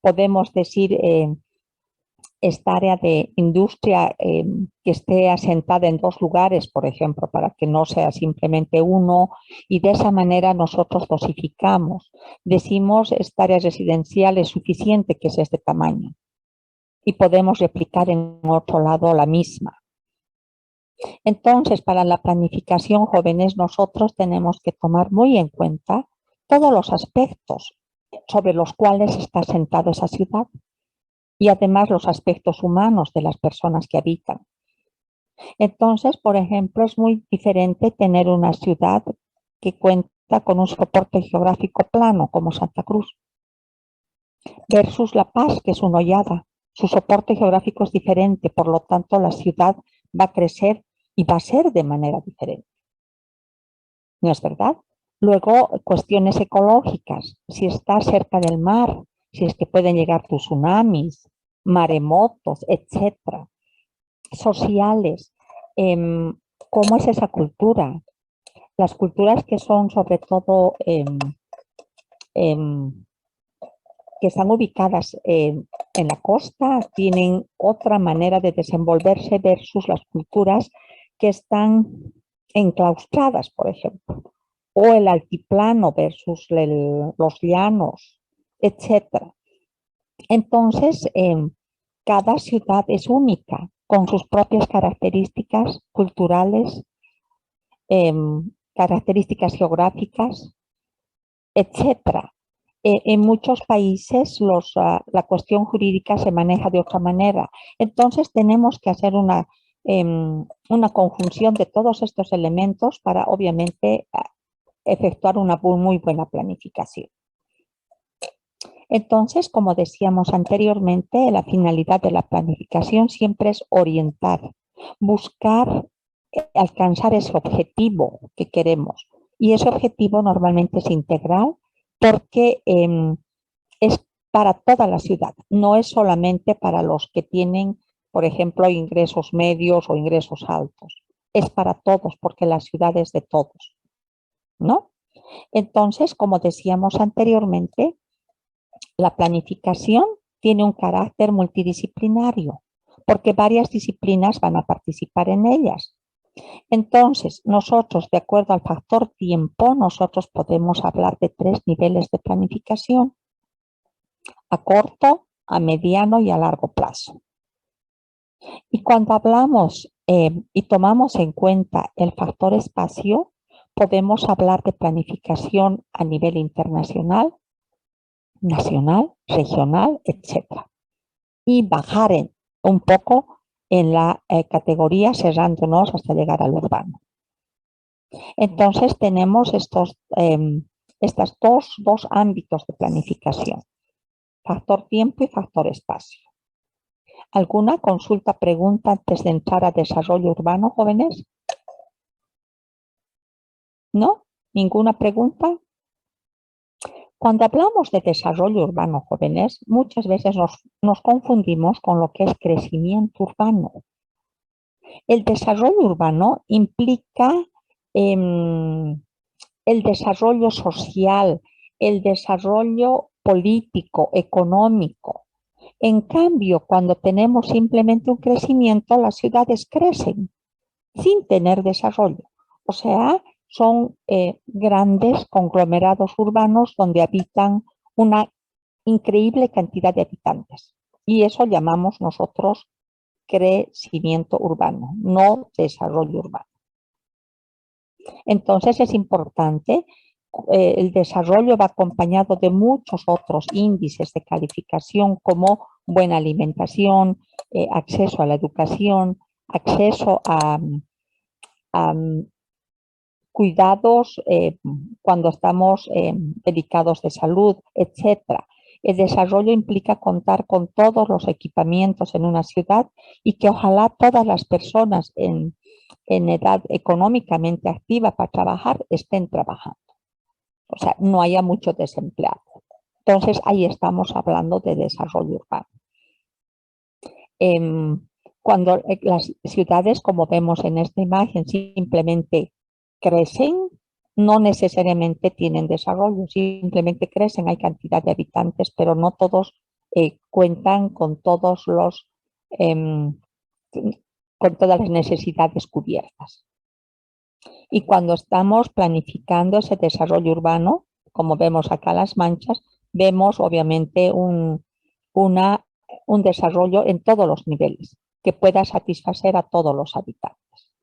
podemos decir, esta área de industria que esté asentada en dos lugares, por ejemplo, para que no sea simplemente uno, y de esa manera nosotros dosificamos. Decimos, esta área residencial es suficiente, que es este tamaño, y podemos replicar en otro lado la misma. Entonces, para la planificación, jóvenes, nosotros tenemos que tomar muy en cuenta todos los aspectos sobre los cuales está asentada esa ciudad y además los aspectos humanos de las personas que habitan. Entonces, por ejemplo, es muy diferente tener una ciudad que cuenta con un soporte geográfico plano como Santa Cruz versus La Paz, que es una hollada. Su soporte geográfico es diferente, por lo tanto la ciudad va a crecer y va a ser de manera diferente. ¿No es verdad? Luego, cuestiones ecológicas. Si está cerca del mar, si es que pueden llegar tsunamis, maremotos, etcétera. Sociales. ¿Cómo es esa cultura? Las culturas que son sobre todo que están ubicadas en la costa tienen otra manera de desenvolverse versus las culturas que están enclaustradas, por ejemplo, o el altiplano versus los llanos, etcétera. Entonces, cada ciudad es única, con sus propias características culturales, características geográficas, etcétera. En muchos países la cuestión jurídica se maneja de otra manera. Entonces tenemos que hacer una conjunción de todos estos elementos para obviamente efectuar una muy buena planificación. Entonces, como decíamos anteriormente, la finalidad de la planificación siempre es orientar, buscar alcanzar ese objetivo que queremos. Y ese objetivo normalmente es integral porque es para toda la ciudad, no es solamente para los que tienen, por ejemplo, ingresos medios o ingresos altos. Es para todos porque la ciudad es de todos, ¿no? Entonces, como decíamos anteriormente, la planificación tiene un carácter multidisciplinario porque varias disciplinas van a participar en ellas. Entonces, nosotros, de acuerdo al factor tiempo, nosotros podemos hablar de 3 niveles de planificación: a corto, a mediano y a largo plazo. Y cuando hablamos y tomamos en cuenta el factor espacio, podemos hablar de planificación a nivel internacional, nacional, regional, etc. Y bajar un poco en la categoría, cerrándonos hasta llegar al urbano. Entonces tenemos estos dos ámbitos de planificación: factor tiempo y factor espacio. ¿Alguna consulta, pregunta antes de entrar a desarrollo urbano, jóvenes? ¿No? ¿Ninguna pregunta? Cuando hablamos de desarrollo urbano, jóvenes, muchas veces nos confundimos con lo que es crecimiento urbano. El desarrollo urbano implica el desarrollo social, el desarrollo político, económico. En cambio, cuando tenemos simplemente un crecimiento, las ciudades crecen sin tener desarrollo. O sea, son grandes conglomerados urbanos donde habitan una increíble cantidad de habitantes. Y eso llamamos nosotros crecimiento urbano, no desarrollo urbano. Entonces es importante, el desarrollo va acompañado de muchos otros índices de calificación como buena alimentación, acceso a la educación, acceso a cuidados cuando estamos delicados de salud, etc. El desarrollo implica contar con todos los equipamientos en una ciudad y que ojalá todas las personas en edad económicamente activa para trabajar estén trabajando. O sea, no haya mucho desempleado. Entonces, ahí estamos hablando de desarrollo urbano. Cuando las ciudades, como vemos en esta imagen, simplemente crecen, no necesariamente tienen desarrollo, simplemente crecen, hay cantidad de habitantes, pero no todos cuentan con todos los em, con todas las necesidades cubiertas. Y cuando estamos planificando ese desarrollo urbano, como vemos acá las manchas, vemos obviamente un desarrollo en todos los niveles que pueda satisfacer a todos los habitantes.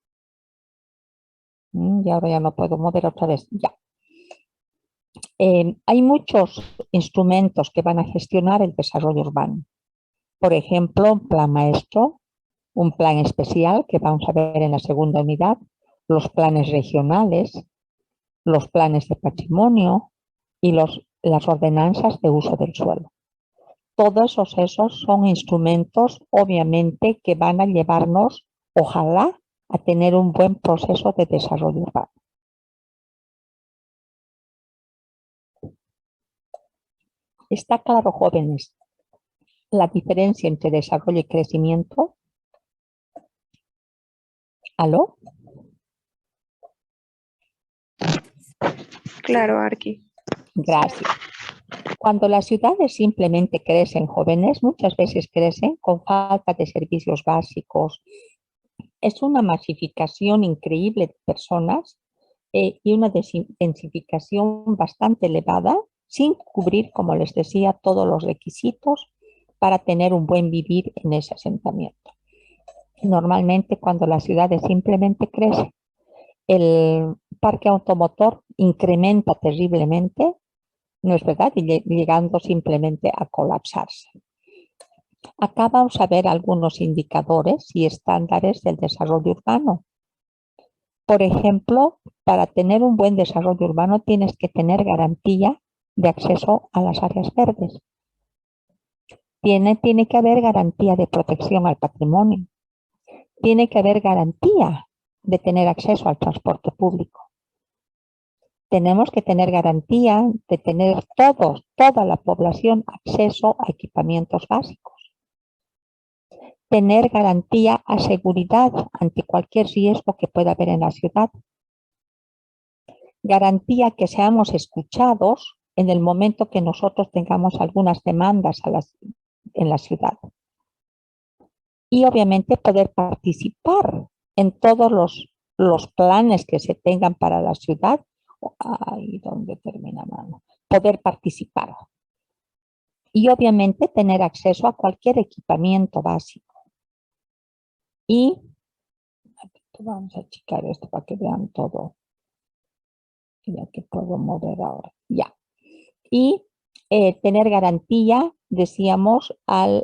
Y ahora ya no puedo mover otra vez. Ya. Hay muchos instrumentos que van a gestionar el desarrollo urbano. Por ejemplo, un plan maestro, un plan especial que vamos a ver en la segunda unidad, los planes regionales, los planes de patrimonio y las ordenanzas de uso del suelo. Todos esos son instrumentos, obviamente, que van a llevarnos, ojalá, a tener un buen proceso de desarrollo urbano. ¿Está claro, jóvenes, la diferencia entre desarrollo y crecimiento? ¿Aló? Claro, Arqui. Gracias. Cuando las ciudades simplemente crecen, jóvenes, muchas veces crecen con falta de servicios básicos. Es una masificación increíble de personas y una densificación bastante elevada, sin cubrir, como les decía, todos los requisitos para tener un buen vivir en ese asentamiento. Normalmente, cuando las ciudades simplemente crecen, el parque automotor incrementa terriblemente, ¿no es verdad? Y llegando simplemente a colapsarse. Acá vamos a ver algunos indicadores y estándares del desarrollo urbano. Por ejemplo, para tener un buen desarrollo urbano tienes que tener garantía de acceso a las áreas verdes. Tiene que haber garantía de protección al patrimonio. Tiene que haber garantía de tener acceso al transporte público. Tenemos que tener garantía de tener toda la población acceso a equipamientos básicos. Tener garantía a seguridad ante cualquier riesgo que pueda haber en la ciudad. Garantía que seamos escuchados en el momento que nosotros tengamos algunas demandas en la ciudad. Y obviamente poder participar en todos los planes que se tengan para la ciudad. Ahí donde termina, mano. Poder participar. Y obviamente tener acceso a cualquier equipamiento básico. Y vamos a achicar esto para que vean todo. Ya que puedo mover ahora. Ya. Y tener garantía, decíamos, a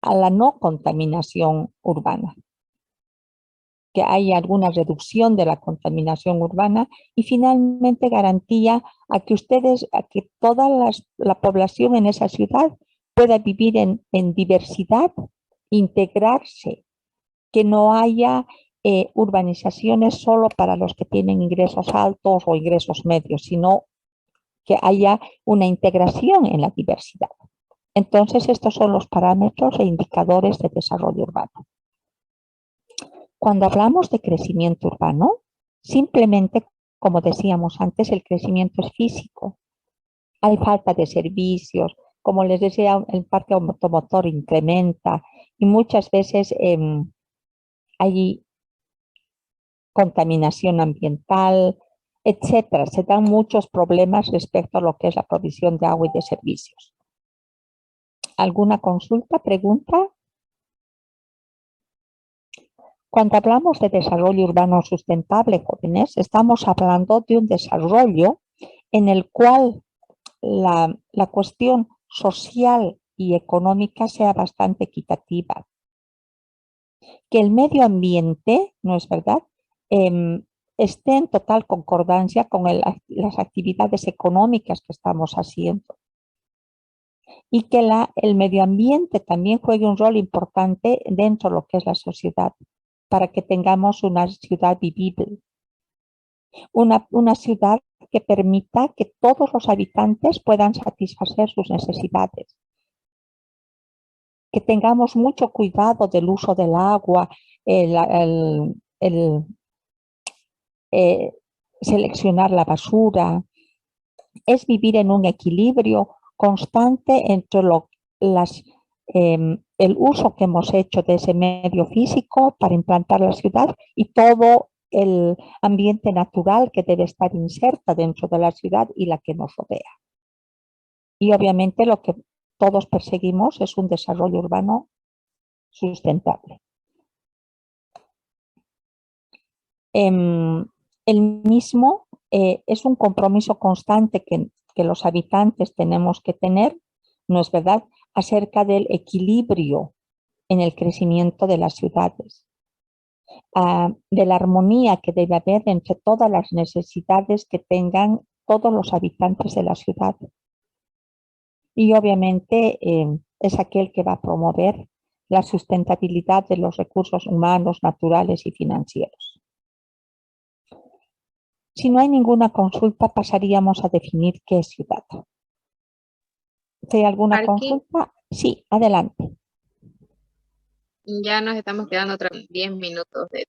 la no contaminación urbana. Que haya alguna reducción de la contaminación urbana y finalmente garantía a que toda la población en esa ciudad pueda vivir en diversidad, integrarse, que no haya urbanizaciones solo para los que tienen ingresos altos o ingresos medios, sino que haya una integración en la diversidad. Entonces, estos son los parámetros e indicadores de desarrollo urbano. Cuando hablamos de crecimiento urbano, simplemente, como decíamos antes, el crecimiento es físico. Hay falta de servicios, como les decía, el parque automotor incrementa y muchas veces hay contaminación ambiental, etcétera. Se dan muchos problemas respecto a lo que es la provisión de agua y de servicios. ¿Alguna consulta, pregunta? Cuando hablamos de desarrollo urbano sustentable, jóvenes, estamos hablando de un desarrollo en el cual la cuestión social y económica sea bastante equitativa. Que el medio ambiente, ¿no es verdad?, esté en total concordancia con las actividades económicas que estamos haciendo. Y que el medio ambiente también juegue un rol importante dentro de lo que es la sociedad, para que tengamos una ciudad vivible. Una ciudad que permita que todos los habitantes puedan satisfacer sus necesidades. Que tengamos mucho cuidado del uso del agua, seleccionar la basura, es vivir en un equilibrio constante entre el uso que hemos hecho de ese medio físico para implantar la ciudad y todo el ambiente natural que debe estar inserta dentro de la ciudad y la que nos rodea. Y obviamente lo que todos perseguimos es un desarrollo urbano sustentable. El mismo es un compromiso constante que los habitantes tenemos que tener, ¿no es verdad?, acerca del equilibrio en el crecimiento de las ciudades, de la armonía que debe haber entre todas las necesidades que tengan todos los habitantes de la ciudad. Y obviamente es aquel que va a promover la sustentabilidad de los recursos humanos, naturales y financieros. Si no hay ninguna consulta, pasaríamos a definir qué es ciudad. ¿Si hay alguna consulta? Sí, adelante. Ya nos estamos quedando otros 10 minutos de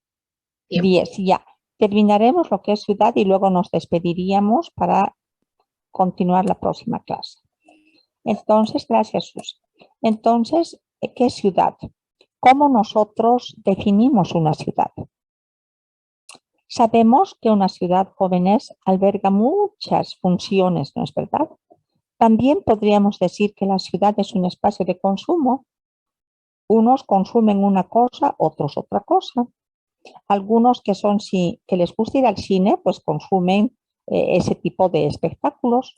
tiempo. 10, ya. Terminaremos lo que es ciudad y luego nos despediríamos para continuar la próxima clase. Entonces, gracias, Sus. Entonces, ¿qué es ciudad? ¿Cómo nosotros definimos una ciudad? Sabemos que una ciudad, jóvenes, alberga muchas funciones, ¿no es verdad? También podríamos decir que la ciudad es un espacio de consumo. Unos consumen una cosa, otros otra cosa. Algunos que les gusta ir al cine, pues consumen ese tipo de espectáculos.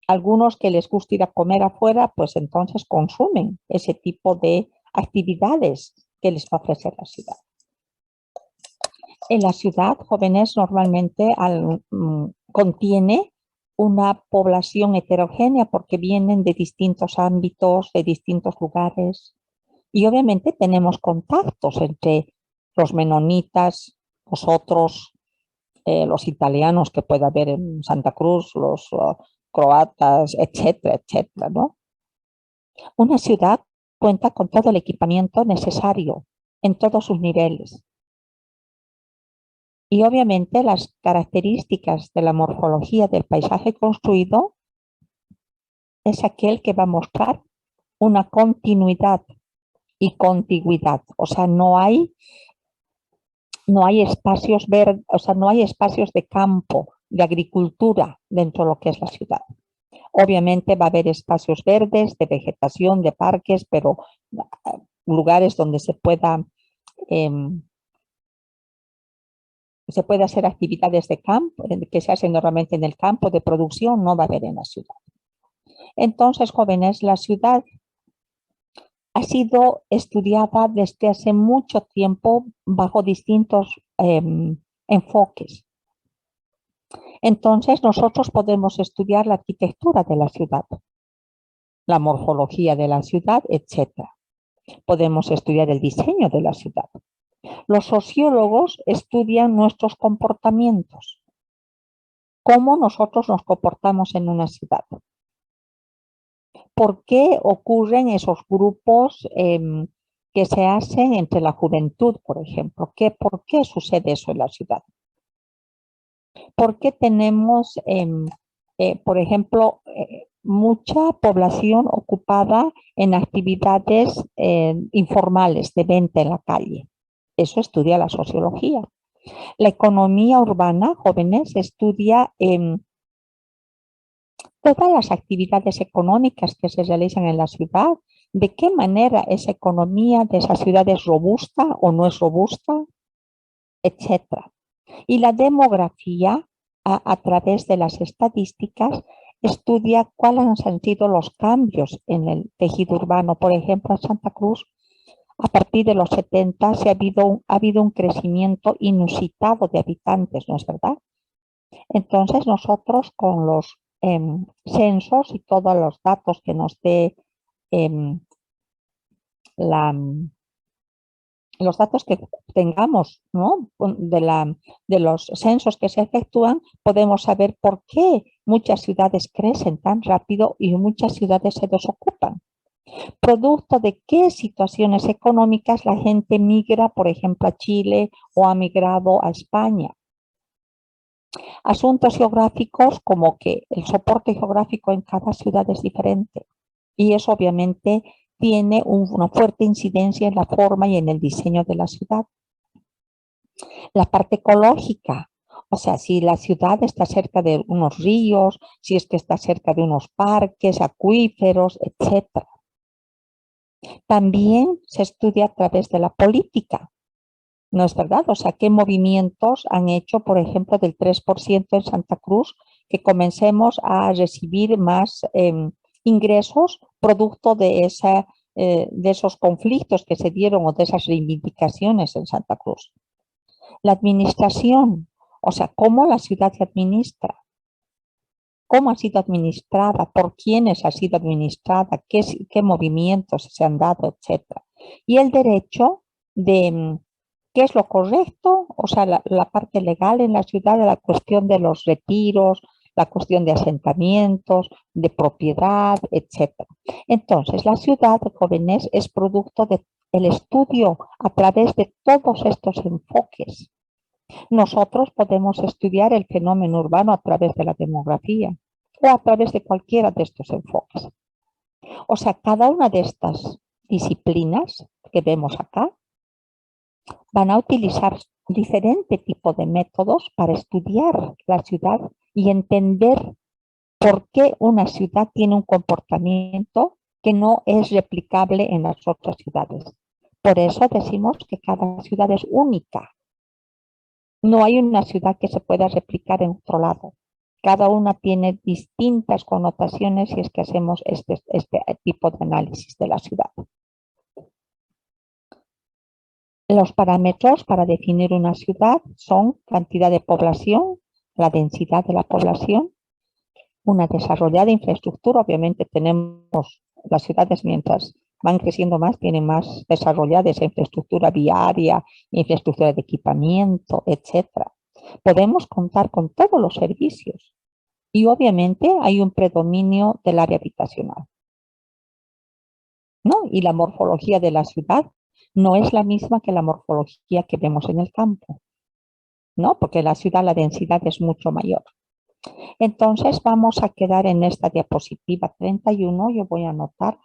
Algunos que les gusta ir a comer afuera, pues entonces consumen ese tipo de actividades que les ofrece la ciudad. En la ciudad, jóvenes, normalmente contiene una población heterogénea porque vienen de distintos ámbitos, de distintos lugares. Y obviamente tenemos contactos entre los menonitas, nosotros, los italianos que puede haber en Santa Cruz, los croatas, etcétera, etcétera, ¿no? Una ciudad cuenta con todo el equipamiento necesario en todos sus niveles. Y obviamente las características de la morfología del paisaje construido es aquel que va a mostrar una continuidad y contigüidad. O sea, no hay espacios verdes, o sea, no hay espacios de campo, de agricultura dentro de lo que es la ciudad. Obviamente va a haber espacios verdes, de vegetación, de parques, pero lugares donde se pueda hacer actividades de campo, que se hacen normalmente en el campo de producción, no va a haber en la ciudad. Entonces, jóvenes, la ciudad ha sido estudiada desde hace mucho tiempo bajo distintos enfoques. Entonces, nosotros podemos estudiar la arquitectura de la ciudad, la morfología de la ciudad, etc. Podemos estudiar el diseño de la ciudad. Los sociólogos estudian nuestros comportamientos, cómo nosotros nos comportamos en una ciudad. ¿Por qué ocurren esos grupos que se hacen entre la juventud, por ejemplo? ¿Por qué sucede eso en la ciudad? ¿Por qué tenemos, por ejemplo, mucha población ocupada en actividades informales de venta en la calle? Eso estudia la sociología. La economía urbana, jóvenes, estudia todas las actividades económicas que se realizan en la ciudad, de qué manera esa economía de esa ciudad es robusta o no es robusta, etc. Y la demografía, a través de las estadísticas, estudia cuáles han sido los cambios en el tejido urbano. Por ejemplo, en Santa Cruz, a partir de los 70 ha habido un crecimiento inusitado de habitantes, ¿no es verdad? Entonces, nosotros con los censos y todos los datos que nos dé los datos que tengamos, ¿no?, de los censos que se efectúan, podemos saber por qué muchas ciudades crecen tan rápido y muchas ciudades se desocupan. Producto de qué situaciones económicas la gente migra, por ejemplo, a Chile o ha migrado a España. Asuntos geográficos como que el soporte geográfico en cada ciudad es diferente y eso obviamente tiene una fuerte incidencia en la forma y en el diseño de la ciudad. La parte ecológica, o sea, si la ciudad está cerca de unos ríos, si es que está cerca de unos parques, acuíferos, etc. También se estudia a través de la política, ¿no es verdad? O sea, ¿qué movimientos han hecho, por ejemplo, del 3% en Santa Cruz, que comencemos a recibir más ingresos producto de esos conflictos que se dieron o de esas reivindicaciones en Santa Cruz? La administración, o sea, cómo la ciudad se administra, cómo ha sido administrada, por quiénes ha sido administrada, qué movimientos se han dado, etcétera. Y el derecho de qué es lo correcto, o sea, la parte legal en la ciudad, la cuestión de los retiros, la cuestión de asentamientos, de propiedad, etcétera. Entonces, la ciudad, jóvenes, es producto del estudio a través de todos estos enfoques. Nosotros podemos estudiar el fenómeno urbano a través de la demografía o a través de cualquiera de estos enfoques. O sea, cada una de estas disciplinas que vemos acá van a utilizar diferente tipo de métodos para estudiar la ciudad y entender por qué una ciudad tiene un comportamiento que no es replicable en las otras ciudades. Por eso decimos que cada ciudad es única. No hay una ciudad que se pueda replicar en otro lado. Cada una tiene distintas connotaciones si es que hacemos este tipo de análisis de la ciudad. Los parámetros para definir una ciudad son cantidad de población, la densidad de la población, una desarrollada infraestructura. Obviamente tenemos las ciudades mientras van creciendo más, tienen más desarrollada esa infraestructura viaria, infraestructura de equipamiento, etcétera. Podemos contar con todos los servicios y obviamente hay un predominio del área habitacional, ¿no? Y la morfología de la ciudad no es la misma que la morfología que vemos en el campo, ¿no? Porque en la ciudad la densidad es mucho mayor. Entonces vamos a quedar en esta diapositiva 31, yo voy a anotar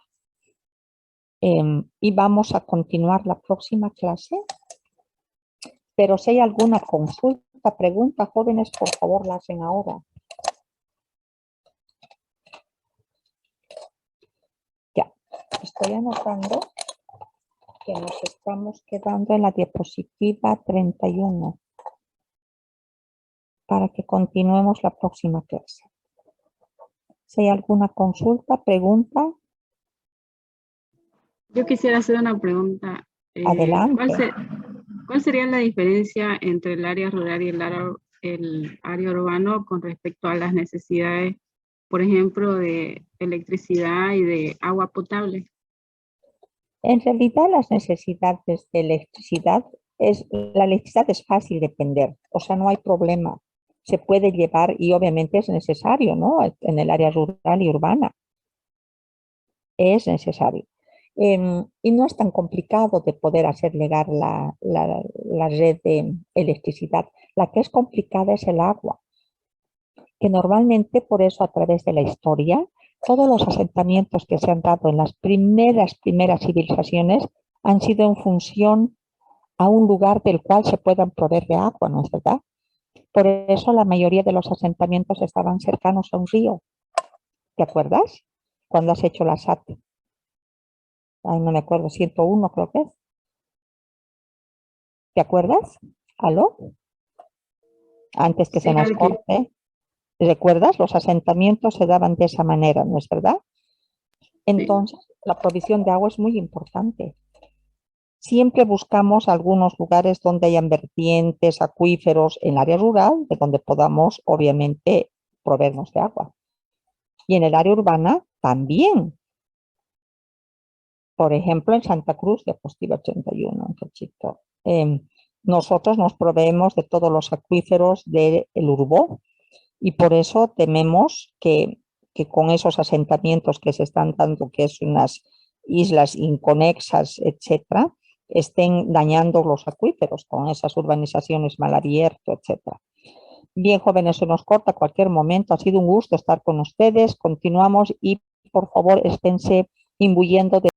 y vamos a continuar la próxima clase. Pero si hay alguna consulta, pregunta, jóvenes, por favor la hacen ahora. Ya, estoy anotando que nos estamos quedando en la diapositiva 31 para que continuemos la próxima clase. Si hay alguna consulta, pregunta. Yo quisiera hacer una pregunta. Adelante. ¿Cuál sería la diferencia entre el área rural y el área urbano con respecto a las necesidades, por ejemplo, de electricidad y de agua potable? En realidad las necesidades de electricidad, la electricidad es fácil de vender, o sea, no hay problema. Se puede llevar y obviamente es necesario, ¿no? En el área rural y urbana. Es necesario. Y no es tan complicado de poder hacer llegar la red de electricidad. La que es complicada es el agua, que normalmente por eso a través de la historia, todos los asentamientos que se han dado en las primeras civilizaciones han sido en función a un lugar del cual se puedan proveer de agua, ¿no es verdad? Por eso la mayoría de los asentamientos estaban cercanos a un río. ¿Te acuerdas? Cuando has hecho la SAT. Ay, no me acuerdo, 101 creo que es. ¿Te acuerdas? ¿Aló? Antes que Sí, se nos Alki. corte. ¿Recuerdas? Los asentamientos se daban de esa manera, ¿no es verdad? Entonces, la provisión de agua es muy importante. Siempre buscamos algunos lugares donde hayan vertientes, acuíferos en el área rural, de donde podamos, obviamente, proveernos de agua. Y en el área urbana también. Por ejemplo, en Santa Cruz, diapositiva 81, un cachito. Nosotros nos proveemos de todos los acuíferos del Urubó y por eso tememos que con esos asentamientos que se están dando, que es unas islas inconexas, etcétera, estén dañando los acuíferos con esas urbanizaciones mal abierto, etcétera. Bien, jóvenes, se nos corta cualquier momento. Ha sido un gusto estar con ustedes. Continuamos y, por favor, esténse imbuyendo de